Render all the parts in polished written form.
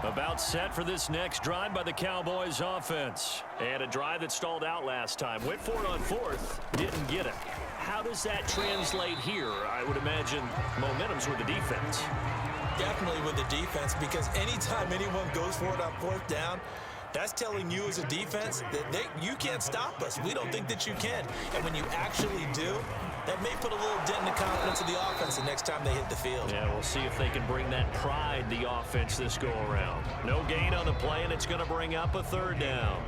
About set for this next drive by the Cowboys offense. And a drive that stalled out last time. Went for it on fourth, didn't get it. How does that translate here? I would imagine momentum's with the defense. Definitely with the defense, because anytime anyone goes for it on fourth down, that's telling you as a defense that you can't stop us. We don't think that you can. And when you actually do, that may put a little dent in the confidence of the offense the next time they hit the field. Yeah, we'll see if they can bring that pride, the offense, this go-around. No gain on the play, and it's going to bring up a third down.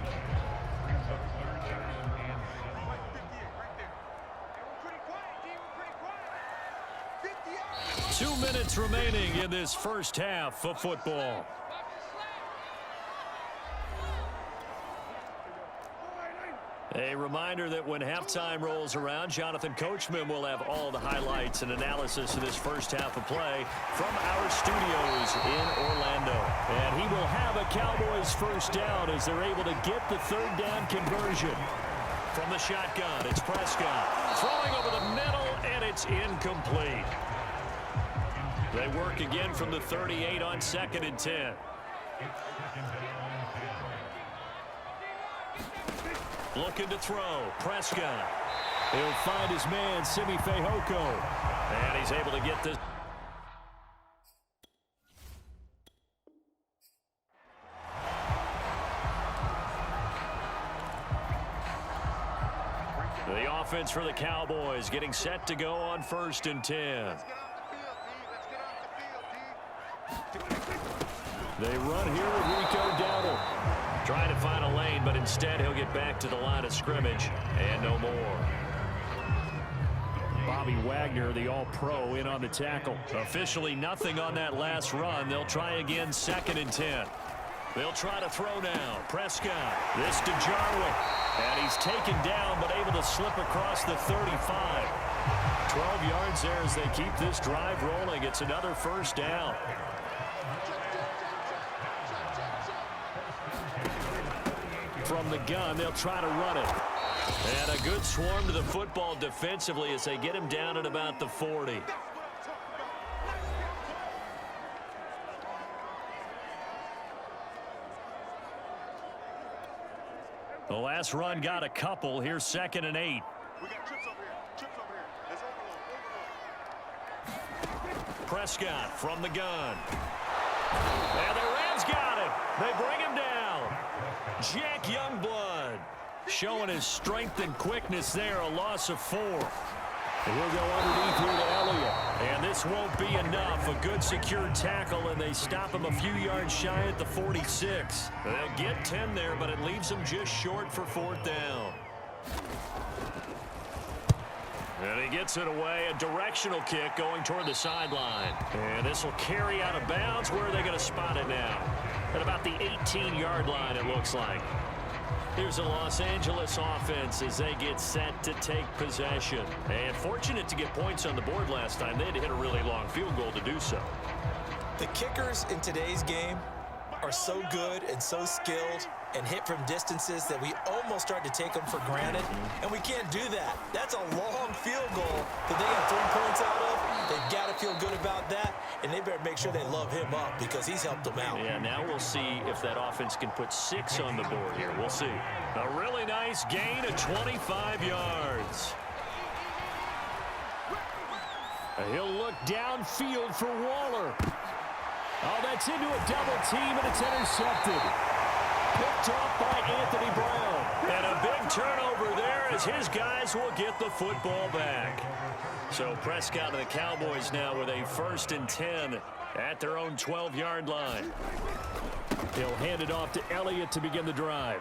Two minutes remaining in this first half of football. A reminder that when halftime rolls around, Jonathan Coachman will have all the highlights and analysis of this first half of play from our studios in Orlando. And he will have a Cowboys first down as they're able to get the third down conversion. From the shotgun, it's Prescott. Throwing over the middle, and it's incomplete. They work again from the 38 on 2nd and 10. Looking to throw. Prescott. He'll find his man, Simi Fehoko. And he's able to get this. The offense for the Cowboys getting set to go on 1st and 10. They run here with Rico Dowdle. Trying to find a lane, but instead he'll get back to the line of scrimmage and no more. Bobby Wagner, the all-pro, in on the tackle. Officially nothing on that last run. They'll try again 2nd and 10. They'll try to throw now. Prescott. This to Jarwin. And he's taken down but able to slip across the 35. 12 yards there as they keep this drive rolling. It's another first down. From the gun, they'll try to run it. And a good swarm to the football defensively as they get him down at about the 40. The last run got a couple. Here's 2nd and 8. We got trips over here. Trips over here. Let's overload. Prescott from the gun. And the Rams got him. They bring him down. Jack Youngblood showing his strength and quickness there. A loss of 4. And he'll go underneath here to Elliott. And this won't be enough. A good secure tackle, and they stop him a few yards shy at the 46. They'll get 10 there, but it leaves them just short for 4th down. And he gets it away. A directional kick going toward the sideline. And this will carry out of bounds. Where are they going to spot it now? At about the 18-yard line, it looks like. Here's the Los Angeles offense as they get set to take possession. And fortunate to get points on the board last time. They had to hit a really long field goal to do so. The kickers in today's game are so good and so skilled and hit from distances that we almost start to take them for granted, and we can't do that. That's a long field goal that they got 3 points out of. They've got to feel good about that, and they better make sure they love him up because he's helped them out. Yeah, now we'll see if that offense can put 6 on the board here. We'll see. A really nice gain of 25 yards. He'll look downfield for Waller. Oh, that's into a double team, and it's intercepted. Picked off by Anthony Brown. And a big turnover there as his guys will get the football back. So Prescott and the Cowboys now with a 1st and 10 at their own 12-yard line. He'll hand it off to Elliott to begin the drive.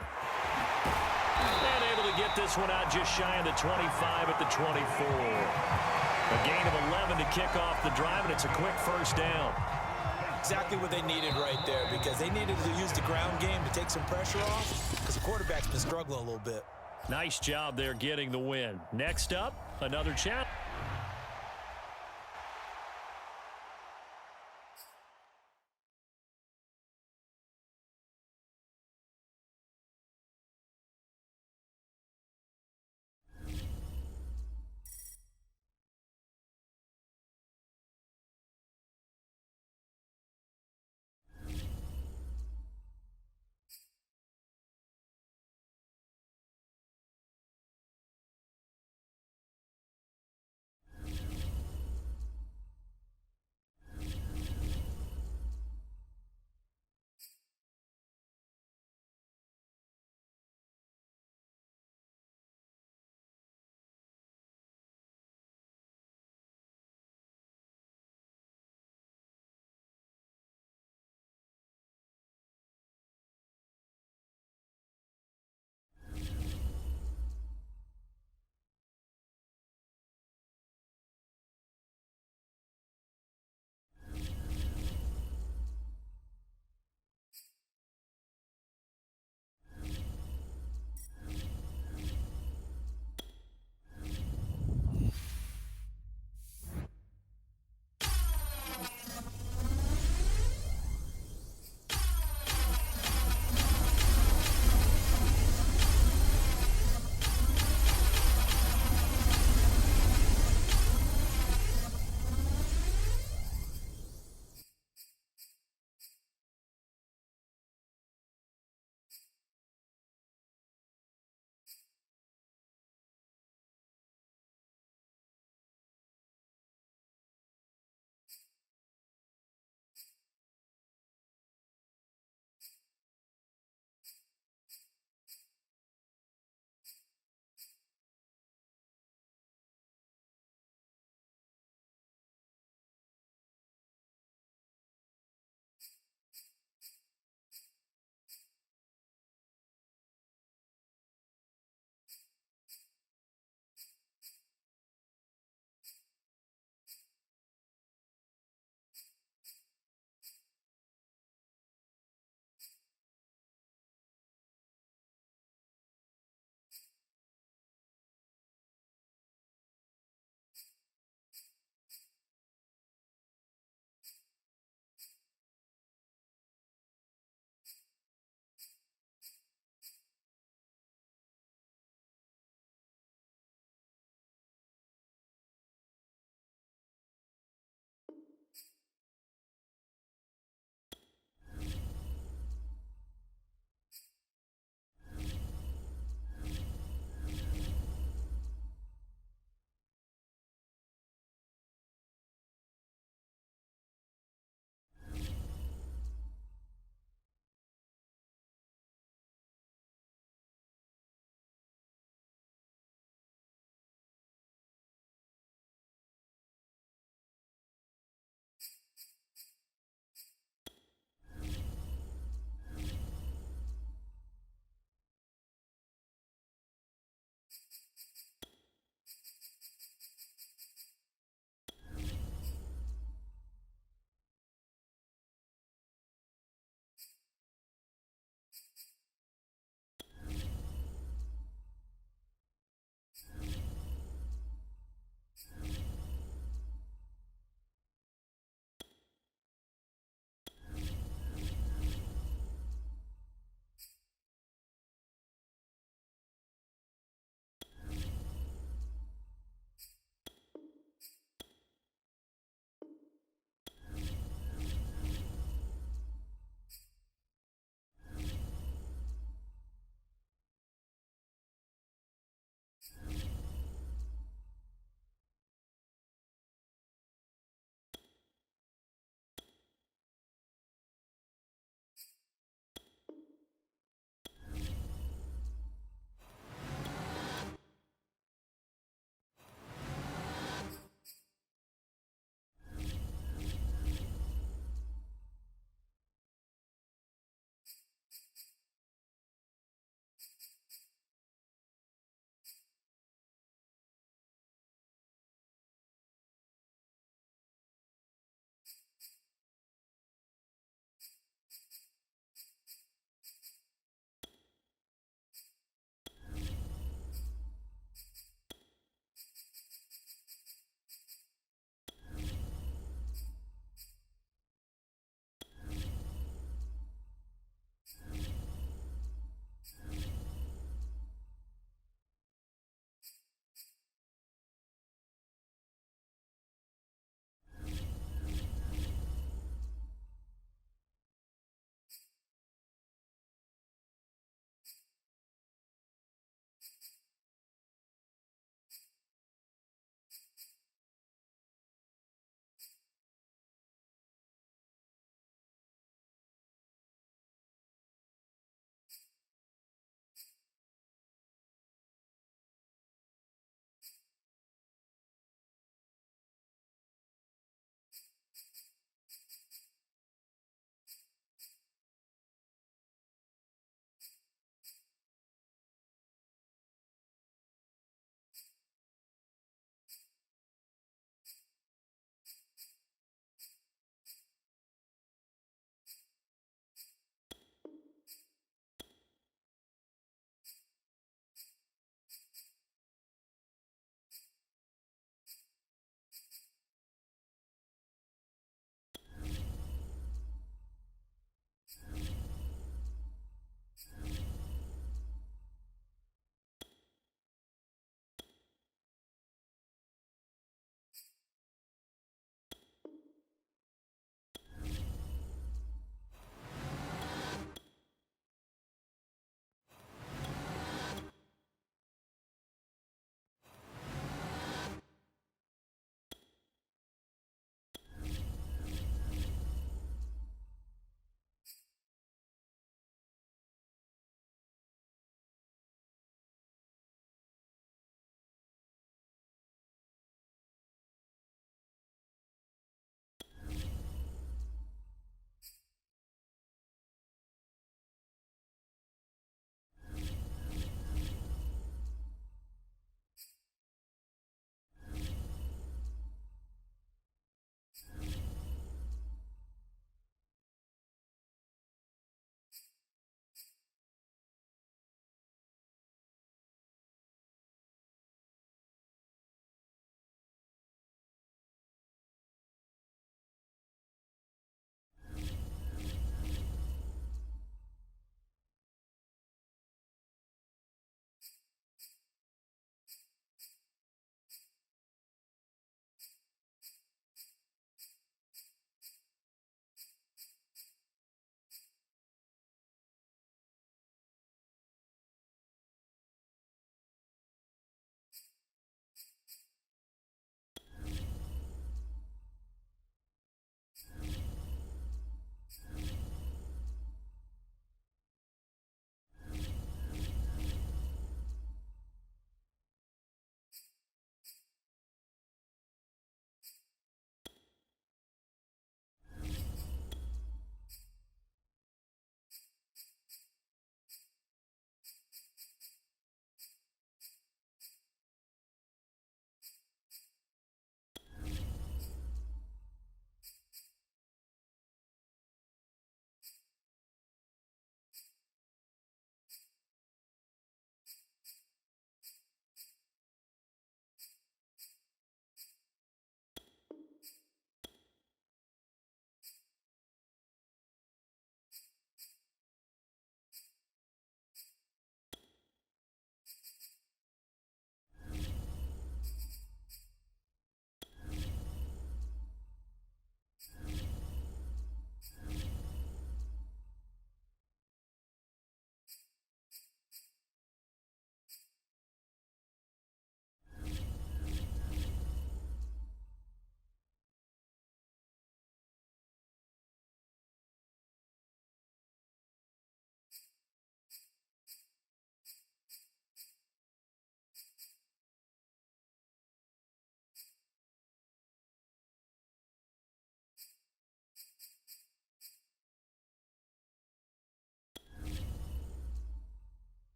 And able to get this one out just shy of the 25 at the 24. A gain of 11 to kick off the drive, and it's a quick first down. Exactly what they needed right there, because they needed to use the ground game to take some pressure off because the quarterback's been struggling a little bit. Nice job there getting the win. Next up, another chat.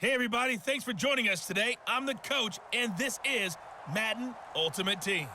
Hey, everybody. Thanks for joining us today. I'm the coach, and this is Madden Ultimate Team.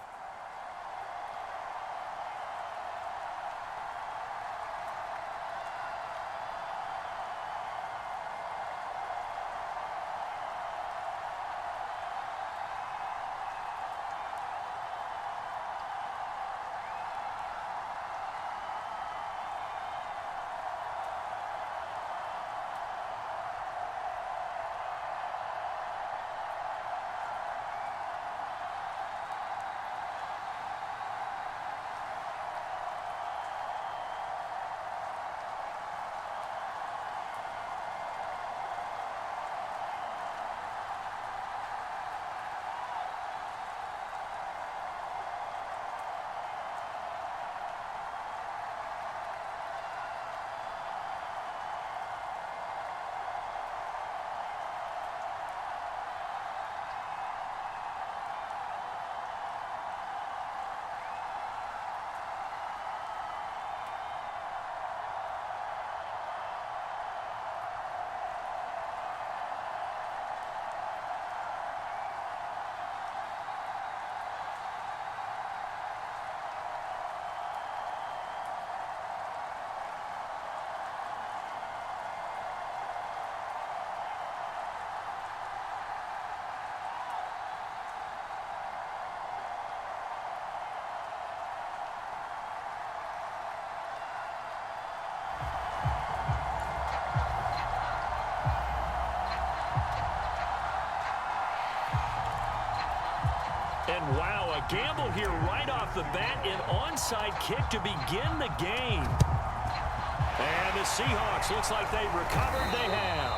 And wow, a gamble here right off the bat, an onside kick to begin the game. And the Seahawks, looks like they've recovered. They have.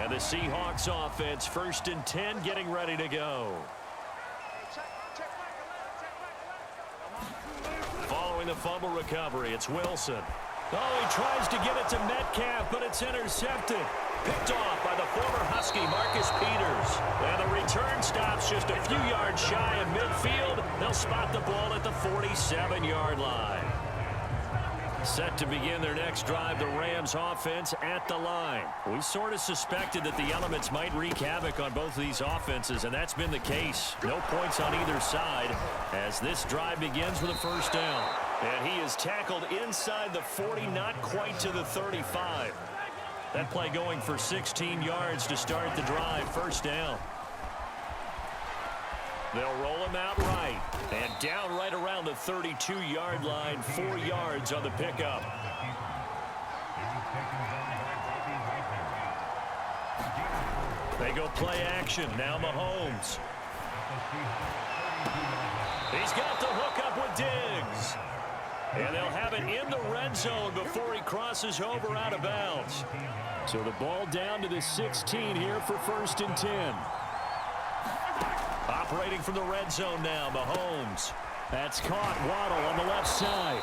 And the Seahawks offense, 1st and 10, getting ready to go. Following the fumble recovery, it's Wilson. Oh, he tries to get it to Metcalf, but it's intercepted. Picked off by the former Husky, Marcus Peters. And the return stops just a few yards shy of midfield. They'll spot the ball at the 47-yard line. Set to begin their next drive, the Rams offense at the line. We sort of suspected that the elements might wreak havoc on both of these offenses, and that's been the case. No points on either side as this drive begins with a 1st down. And he is tackled inside the 40, not quite to the 35. That play going for 16 yards to start the drive, 1st down. They'll roll him out right. And down right around the 32-yard line, 4 yards on the pickup. They go play action. Now Mahomes. He's got the hook up with Diggs. And they'll have it in the red zone before he crosses over out of bounds. So the ball down to the 16 here for 1st and 10. Operating from the red zone now, Mahomes. That's caught. Waddle on the left side.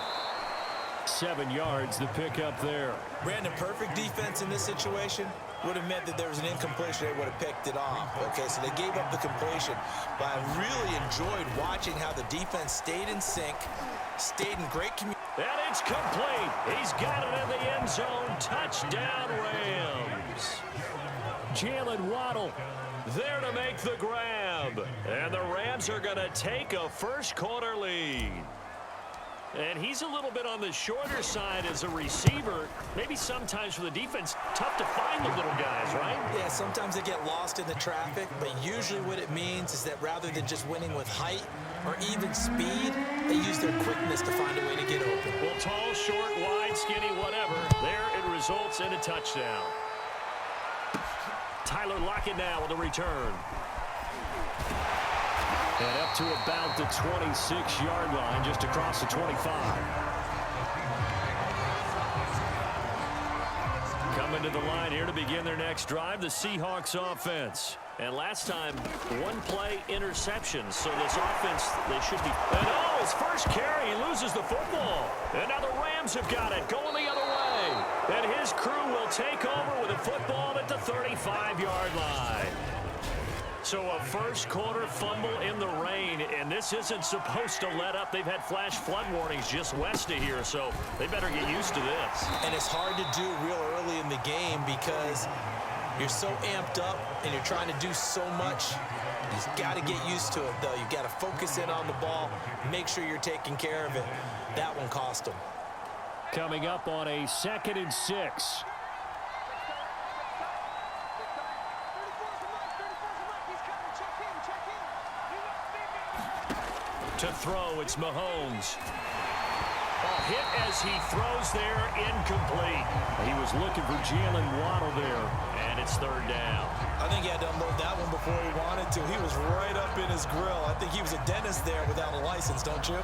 7 yards, the pickup there. Brandon, perfect defense in this situation would have meant that there was an incompletion. They would have picked it off. Okay, so they gave up the completion. But I really enjoyed watching how the defense stayed in sync, stayed in great communication. And it's complete. He's got it in the end zone. Touchdown, Rams. Jalen Waddle there to make the grab. And the Rams are going to take a 1st quarter lead. And he's a little bit on the shorter side as a receiver. Maybe sometimes for the defense, tough to find the little guys, right? Yeah, sometimes they get lost in the traffic, but usually what it means is that rather than just winning with height or even speed, they use their quickness to find a way to get open. Well, tall, short, wide, skinny, whatever. There it results in a touchdown. Tyler Lockett now with a return. And up to about the 26-yard line, just across the 25. Coming to the line here to begin their next drive, the Seahawks offense. And last time, 1-play interception. So this offense, they should be. And oh, his first carry, he loses the football. And now the Rams have got it, going the other way. And his crew will take over with a football at the 35-yard line. So a first quarter fumble in the rain, and this isn't supposed to let up. They've had flash flood warnings just west of here, so they better get used to this. And it's hard to do real early in the game because you're so amped up and you're trying to do so much. You've got to get used to it, though. You've got to focus in on the ball, make sure you're taking care of it. That one cost them. Coming up on a 2nd and 6. To throw, it's Mahomes. Hit as he throws there, incomplete. He was looking for Jalen Waddle there, and it's 3rd down. I think he had to unload that one before he wanted to. He was right up in his grill. I think he was a dentist there without a license, don't you?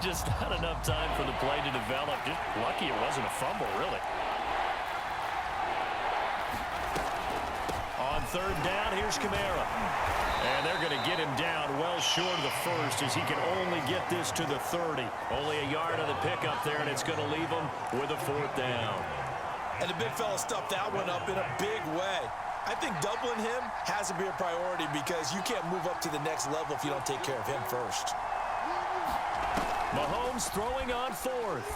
Just not enough time for the play to develop. Just lucky it wasn't a fumble, really. On 3rd down, here's Kamara. And they're going to get him down well short of the first as he can only get this to the 30. Only a yard of the pickup there, and it's going to leave him with a 4th down. And the big fella stuffed that one up in a big way. I think doubling him has to be a priority because you can't move up to the next level if you don't take care of him first. Mahomes throwing on 4th.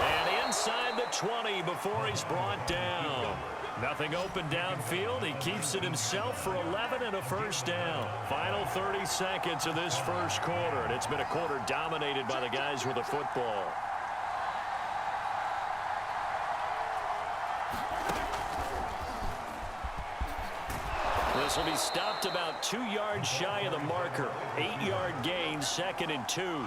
And inside the 20 before he's brought down. Nothing open downfield. He keeps it himself for 11 and a 1st down. Final 30 seconds of this first quarter, and it's been a quarter dominated by the guys with the football. This will be stopped about 2 yards shy of the marker. 8-yard gain, 2nd and 2.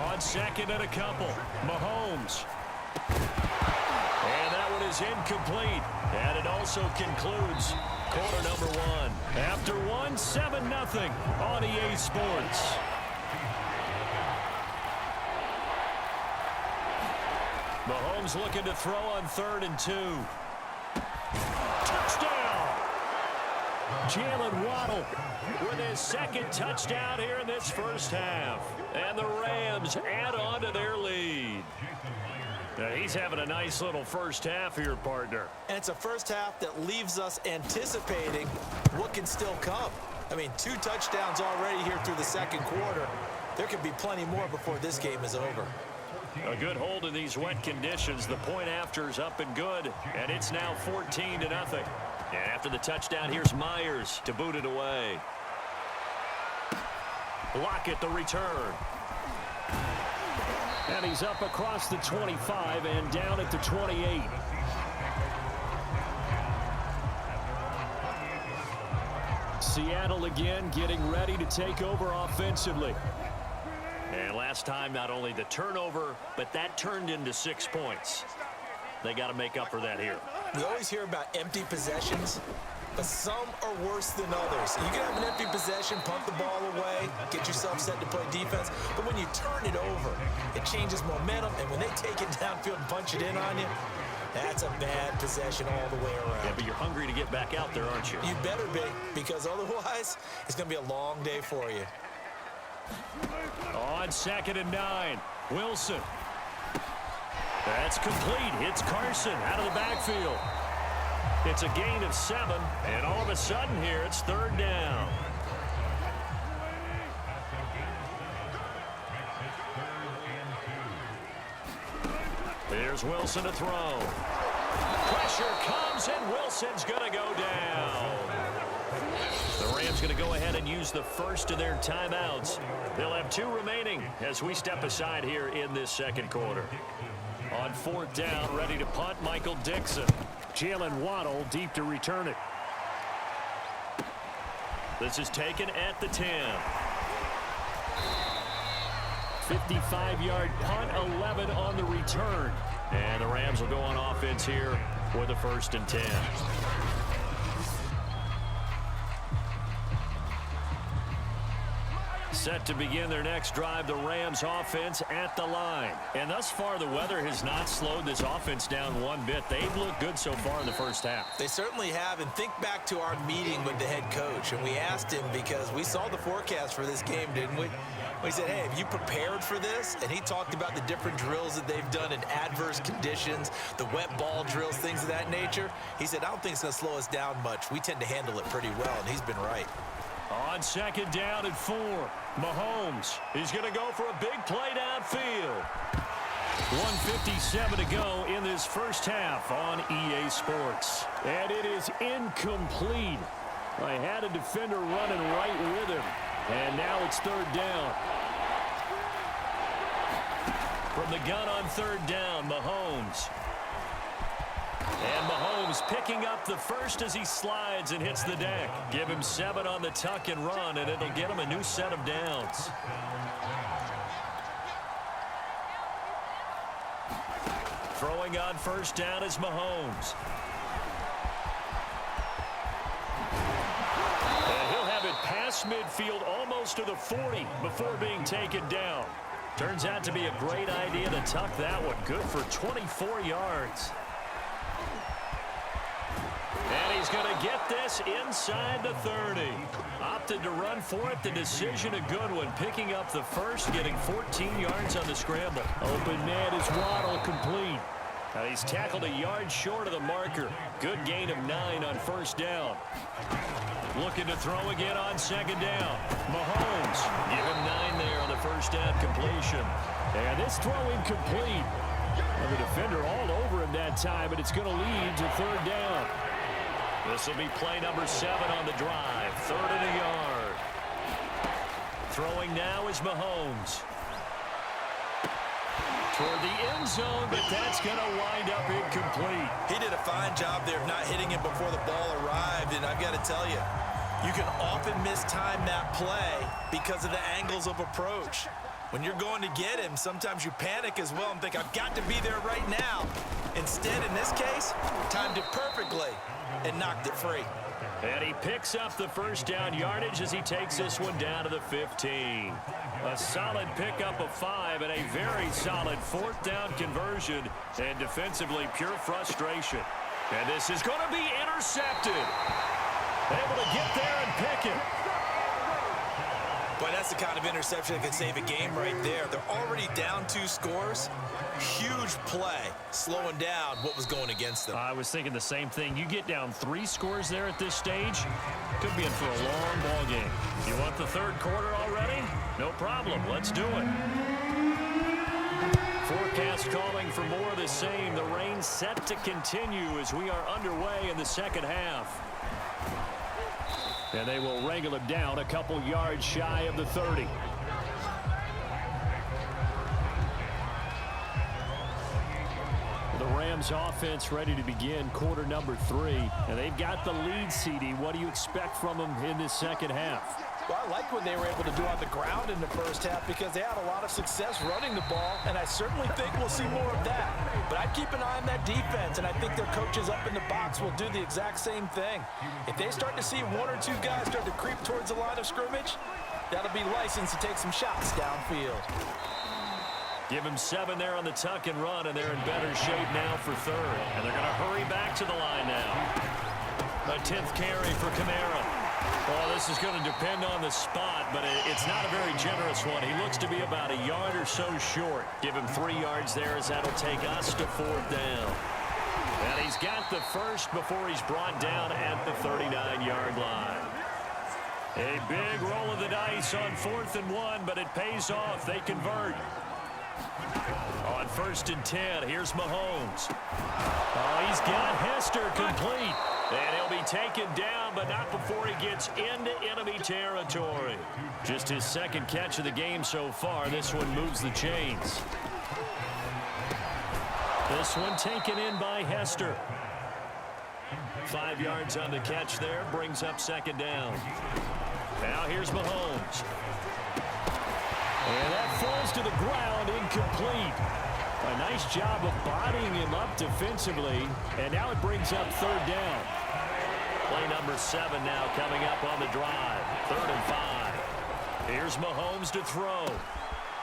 On 2nd and a couple, Mahomes. And that one is incomplete. And it also concludes quarter number 1. After 1, 7-0 on EA Sports. Mahomes looking to throw on 3rd and 2. Touchdown! Jalen Waddle with his 2nd touchdown here in this first half. And the Rams add on to their lead. Now, he's having a nice little first half here, partner. And it's a first half that leaves us anticipating what can still come. I mean, 2 touchdowns already here through the 2nd quarter. There could be plenty more before this game is over. A good hold in these wet conditions. The point after is up and good, and it's now 14-0. And after the touchdown, here's Myers to boot it away. Lockett the return. And he's up across the 25 and down at the 28. Seattle again getting ready to take over offensively. And last time, not only the turnover, but that turned into 6 points. They got to make up for that here. We always hear about empty possessions, but some are worse than others. You can have an empty possession, pump the ball away, get yourself set to play defense, but when you turn it over, it changes momentum, and when they take it downfield and punch it in on you, that's a bad possession all the way around. Yeah, but you're hungry to get back out there, aren't you? You better be, because otherwise, it's going to be a long day for you. On 2nd and 9, Wilson. That's complete. Hits Carson out of the backfield. It's a gain of 7, and all of a sudden here, it's 3rd down. Here's Wilson to throw. Pressure comes, and Wilson's going to go down. The Rams going to go ahead and use the first of their timeouts. They'll have 2 remaining as we step aside here in this 2nd quarter. On 4th down, ready to punt, Michael Dixon. Jalen Waddle deep to return it. This is taken at the 10. 55-yard punt, 11 on the return. And the Rams will go on offense here with a 1st and 10. Set to begin their next drive, the Rams offense at the line. And thus far, the weather has not slowed this offense down one bit. They've looked good so far in the first half. They certainly have, and think back to our meeting with the head coach, and we asked him because we saw the forecast for this game, didn't we? He said, hey, have you prepared for this? And he talked about the different drills that they've done in adverse conditions, the wet ball drills, things of that nature. He said, I don't think it's going to slow us down much. We tend to handle it pretty well, and he's been right. On second down and 4, Mahomes. He's going to go for a big play downfield. 1:57 to go in this first half on EA Sports. And it is incomplete. I had a defender running right with him. And now it's third down. From the gun on third down, Mahomes. And Mahomes picking up the first as he slides and hits the deck. Give him 7 on the tuck and run, and it'll get him a new set of downs. Throwing on first down is Mahomes. And he'll have it past midfield almost to the 40 before being taken down. Turns out to be a great idea to tuck that one. Good for 24 yards. And he's going to get this inside the 30. Opted to run for it. The decision a good one. Picking up the first, getting 14 yards on the scramble. Open man is Waddle, complete. He's tackled a yard short of the marker. Good gain of 9 on first down. Looking to throw again on second down. Mahomes, give him 9 there on the first down completion. And this throw incomplete. Well, the defender all over him that time, but it's going to lead to third down. This will be play number 7 on the drive. 3rd and a yard. Throwing now is Mahomes. Toward the end zone, but that's going to wind up incomplete. He did a fine job there of not hitting it before the ball arrived, and I've got to tell you, you can often mistime that play because of the angles of approach. When you're going to get him, sometimes you panic as well and think, I've got to be there right now. Instead, in this case, timed it perfectly and knocked it free. And he picks up the first down yardage as he takes this one down to the 15. A solid pickup of 5 and a very solid 4th down conversion. And defensively, pure frustration. And this is going to be intercepted. Able to get there and pick it. Boy, that's the kind of interception that could save a game right there. They're already down 2 scores. Huge play, slowing down what was going against them. I was thinking the same thing. You get down 3 scores there at this stage, could be in for a long ball game. You want the 3rd quarter already? No problem. Let's do it. Forecast calling for more of the same. The rain set to continue as we are underway in the second half. And they will wrangle him down a couple yards shy of the 30. The Rams offense ready to begin quarter number 3. And they've got the lead, CD. What do you expect from them in this second half? Well, I like what they were able to do on the ground in the first half because they had a lot of success running the ball, and I certainly think we'll see more of that. But I'd keep an eye on that defense, and I think their coaches up in the box will do the exact same thing. If they start to see 1 or 2 guys start to creep towards the line of scrimmage, that'll be license to take some shots downfield. Give him 7 there on the tuck and run, and they're in better shape now for 3rd. And they're going to hurry back to the line now. A 10th carry for Kamara. Well, this is going to depend on the spot, but it's not a very generous one. He looks to be about a yard or so short. Give him 3 yards there as that'll take us to 4th down. And he's got the first before he's brought down at the 39-yard line. A big roll of the dice on 4th and 1, but it pays off. They convert. On 1st and 10, here's Mahomes. Oh, he's got Hester complete. And he'll be taken down, but not before he gets into enemy territory. Just his 2nd catch of the game so far. This one moves the chains. This one taken in by Hester. 5 yards on the catch there, brings up 2nd down. Now here's Mahomes. And that falls to the ground, incomplete. A nice job of bodying him up defensively, and now it brings up 3rd down. Play number 7 now coming up on the drive. 3rd and 5. Here's Mahomes to throw.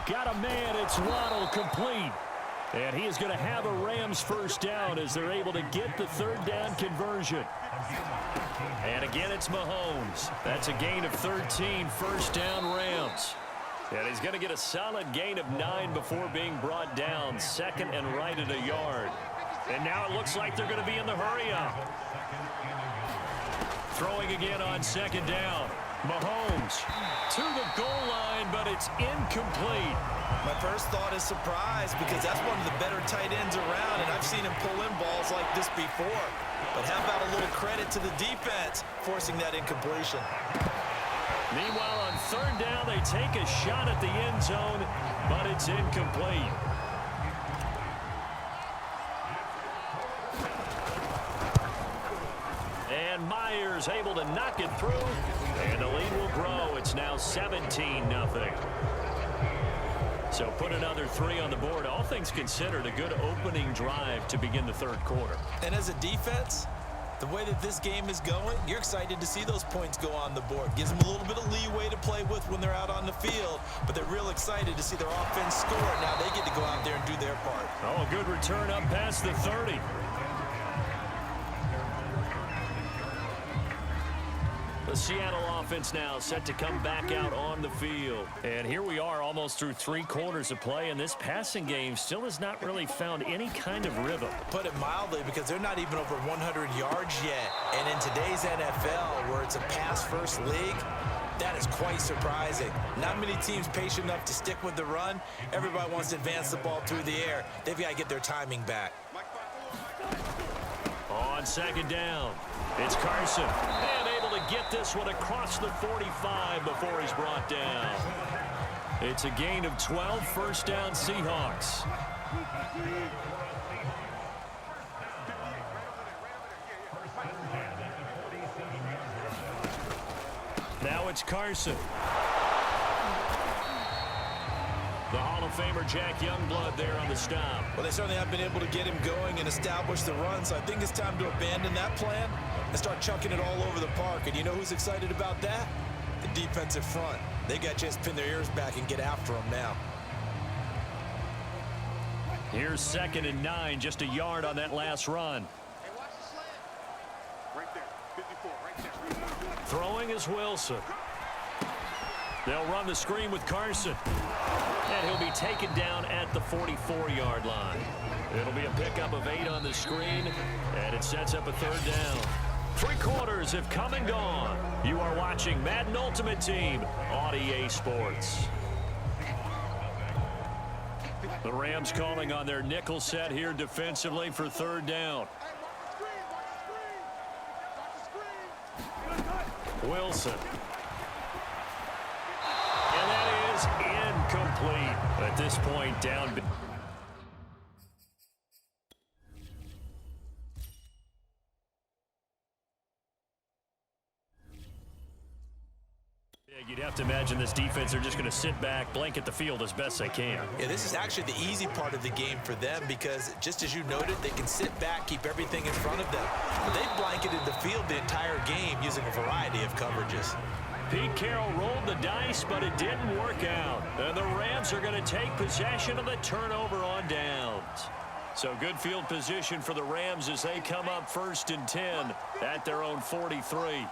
Got a man, it's Waddle, complete. And he is going to have a Rams first down as they're able to get the 3rd down conversion. And again, it's Mahomes. That's a gain of 13, first down Rams. And he's going to get a solid gain of 9 before being brought down. Second and right at a yard. And now it looks like they're going to be in the hurry-up. Throwing again on second down. Mahomes to the goal line, but it's incomplete. My first thought is surprise because that's one of the better tight ends around, and I've seen him pull in balls like this before. But how about a little credit to the defense forcing that incompletion? Meanwhile, on third down, they take a shot at the end zone, but it's incomplete. And Myers able to knock it through, and the lead will grow. It's now 17-0. So put another 3 on the board. All things considered, a good opening drive to begin the third quarter. And as a defense, the way that this game is going, you're excited to see those points go on the board. Gives them a little bit of leeway to play with when they're out on the field, but they're real excited to see their offense score. Now they get to go out there and do their part. Oh, good return up past the 30. The Seattle offense now set to come back out on the field. And here we are almost through 3 quarters of play, and this passing game still has not really found any kind of rhythm. Put it mildly, because they're not even over 100 yards yet. And in today's NFL, where it's a pass-first league, that is quite surprising. Not many teams patient enough to stick with the run. Everybody wants to advance the ball through the air. They've got to get their timing back. On second down, it's Carson. And able to get this one across the 45 before he's brought down. It's a gain of 12, first down Seahawks. Now it's Carson. The Hall of Famer Jack Youngblood there on the stop. Well, they certainly have been able to get him going and establish the run, so I think it's time to abandon that plan and start chucking it all over the park. And you know who's excited about that? The defensive front. They got a chance to pin their ears back and get after him now. Here's second and 9, just a yard on that last run. Hey, watch the slant. Right there, 54, right there. Throwing is Wilson. They'll run the screen with Carson. And he'll be taken down at the 44-yard line. It'll be a pickup of 8 on the screen, and it sets up a third down. 3 quarters have come and gone. You are watching Madden Ultimate Team on EA Sports. The Rams calling on their nickel set here defensively for third down. Wilson. And that is incomplete. At this point, down. You'd have to imagine this defense are just going to sit back, blanket the field as best they can. Yeah, this is actually the easy part of the game for them because, just as you noted, they can sit back, keep everything in front of them. But they've blanketed the field the entire game using a variety of coverages. Pete Carroll rolled the dice, but it didn't work out. And the Rams are going to take possession of the turnover on downs. So good field position for the Rams as they come up 1st and 10 at their own 43.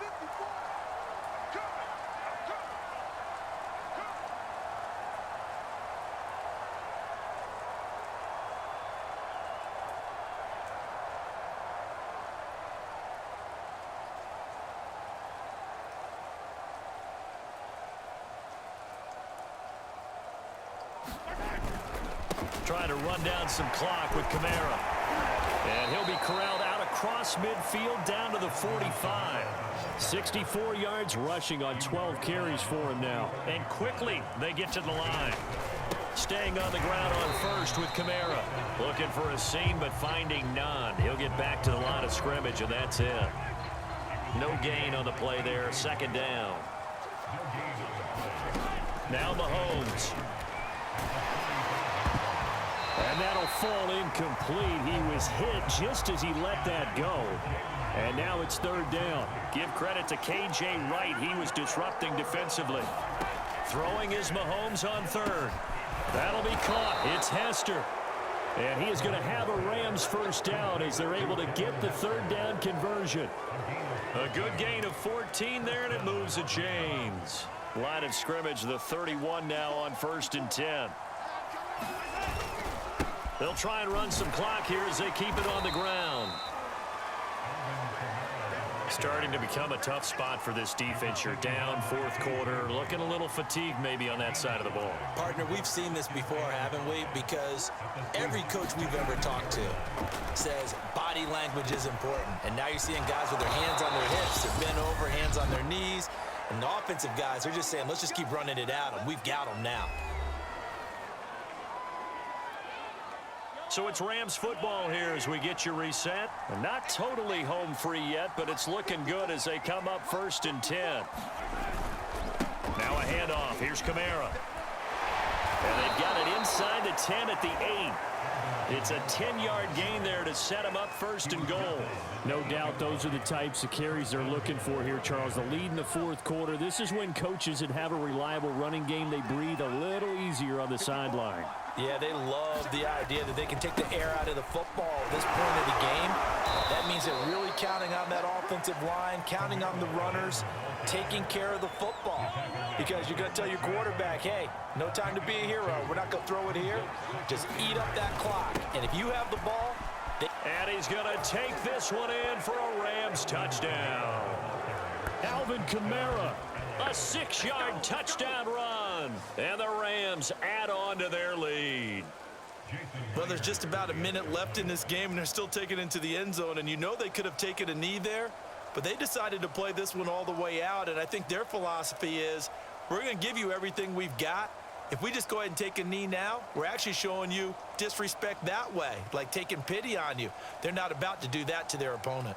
Trying to run down some clock with Kamara. And he'll be corralled out across midfield down to the 45. 64 yards rushing on 12 carries for him now. And quickly they get to the line. Staying on the ground on first with Kamara. Looking for a seam but finding none. He'll get back to the line of scrimmage and that's it. No gain on the play there. Second down. Now Mahomes. And that'll fall incomplete. He was hit just as he let that go. And now it's third down. Give credit to K.J. Wright. He was disrupting defensively. Throwing is Mahomes on third. That'll be caught. It's Hester. And he is going to have a Rams first down as they're able to get the third down conversion. A good gain of 14 there, and it moves the chains. Line of scrimmage, the 31 now on 1st and 10. They'll try and run some clock here as they keep it on the ground. Starting to become a tough spot for this defense. You're down 4th quarter, looking a little fatigued maybe on that side of the ball. Partner, we've seen this before, haven't we? Because every coach we've ever talked to says body language is important. And now you're seeing guys with their hands on their hips, they're bent over, hands on their knees. And the offensive guys, they're just saying, let's just keep running it at them. We've got them now. So it's Rams football here as we get you reset. Not totally home free yet, but it's looking good as they come up 1st and 10. Now a handoff. Here's Kamara. And they've got it inside the 10 at the 8. It's a 10-yard gain there to set them up 1st and goal. No doubt those are the types of carries they're looking for here, Charles. The lead in the 4th quarter. This is when coaches that have a reliable running game, they breathe a little easier on the sideline. Yeah, they love the idea that they can take the air out of the football at this point of the game. That means they're really counting on that offensive line, counting on the runners, taking care of the football. Because you're going to tell your quarterback, hey, no time to be a hero. We're not going to throw it here. Just eat up that clock. And if you have the ball... And he's going to take this one in for a Rams touchdown. Alvin Kamara, a 6-yard touchdown run. And the Rams add on to their lead. Well, there's just about a minute left in this game, and they're still taking it into the end zone. And you know they could have taken a knee there, but they decided to play this one all the way out. And I think their philosophy is, we're going to give you everything we've got. If we just go ahead and take a knee now, we're actually showing you disrespect that way, like taking pity on you. They're not about to do that to their opponent.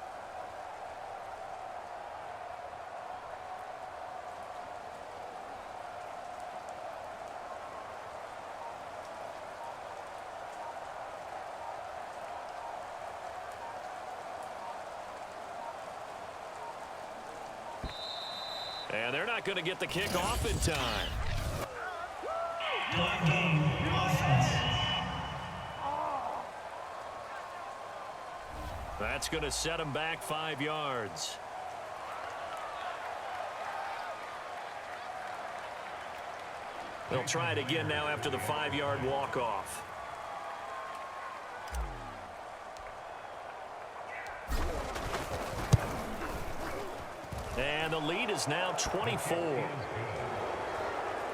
And they're not going to get the kick off in time. That's going to set him back 5 yards. They'll try it again now after the 5-yard walk-off. And the lead is now 24.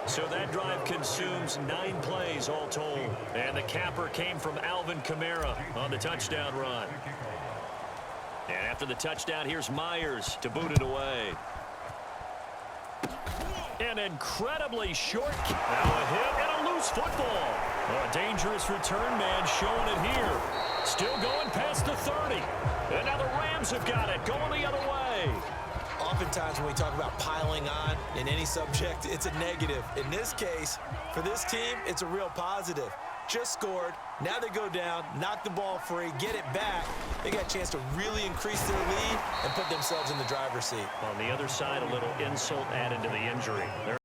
So that drive consumes 9 plays all told. And the capper came from Alvin Kamara on the touchdown run. And after the touchdown, here's Myers to boot it away. An incredibly short kick. Now a hit and a loose football. A dangerous return man showing it here. Still going past the 30. And now the Rams have got it going the other way. Oftentimes when we talk about piling on in any subject, it's a negative. In this case, for this team, it's a real positive. Just scored. Now they go down, knock the ball free, get it back. They got a chance to really increase their lead and put themselves in the driver's seat. On the other side, a little insult added to the injury.